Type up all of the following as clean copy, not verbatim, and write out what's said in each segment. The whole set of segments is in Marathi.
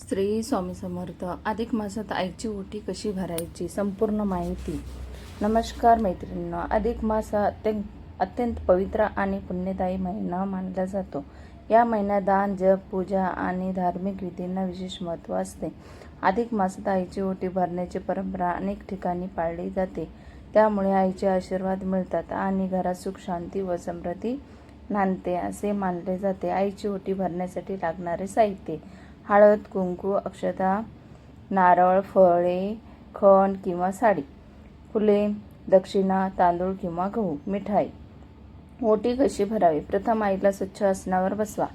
श्री स्वामी समर्थ. अधिक मासात आईची ओटी कशी भरायची संपूर्ण माहिती. नमस्कार मैत्रिणींनो. अधिक मास हा अत्यंत पवित्र आणि पुण्यदायी महिना मानला जातो. या महिन्यात दान, जप, पूजा आणि धार्मिक विधींना विशेष महत्त्व असते. अधिक मासात आईची ओटी भरण्याची परंपरा अनेक ठिकाणी पाळली जाते. त्यामुळे आईचे आशीर्वाद मिळतात आणि घरात सुख, शांती व समृद्धी नांदते असे मानले जाते. आईची ओटी भरण्यासाठी लागणारे साहित्य: हळद, कुंकू, अक्षता, नारळ, फळे, खण किंवा साडी, फुले, दक्षिणा, तांदूळ किंवा गहू, मिठाई. ओटी कशी भरावी? प्रथम आईला स्वच्छ आसनावर बसवा.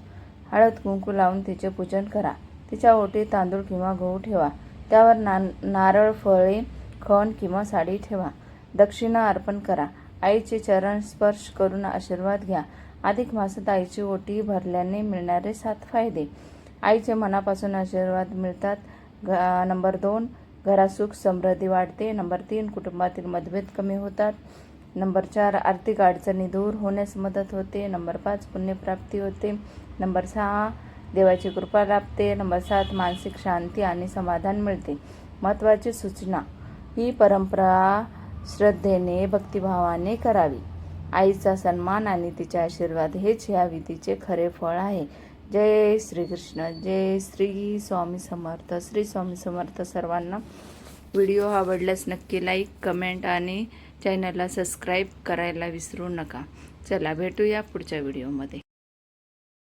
हळद कुंकू लावून तिचे पूजन करा. तिच्या ओटीत तांदूळ किंवा गहू ठेवा. त्यावर नारळ, फळे, खण किंवा साडी ठेवा. दक्षिणा अर्पण करा. आईचे चरण स्पर्श करून आशीर्वाद घ्या. अधिक मासात आईची ओटी भरल्याने मिळणारे 7 फायदे. आईचे मनापासून आशीर्वाद मिळतात. नंबर 2, घरात सुख समृद्धी वाढते. नंबर 3, कुटुंबातील मतभेद कमी होतात. नंबर 4, आर्थिक अडचणी दूर होण्यास मदत होते. नंबर 5, पुण्यप्राप्ती होते. नंबर 6, देवाची कृपा लाभते. नंबर 7, मानसिक शांती आणि समाधान मिळते. महत्त्वाची सूचना: ही परंपरा श्रद्धेने, भक्तिभावाने करावी. आईचा सन्मान आणि तिचे आशीर्वाद हेच या विधीचे खरे फळ आहे. जय श्री कृष्ण. जय श्री स्वामी समर्थ. श्री स्वामी समर्थ सर्वांना. व्हिडिओ आवडल्यास नक्की लाईक, कमेंट आणि चॅनलला सबस्क्राईब करायला विसरू नका. चला भेटूया पुढच्या व्हिडिओमध्ये.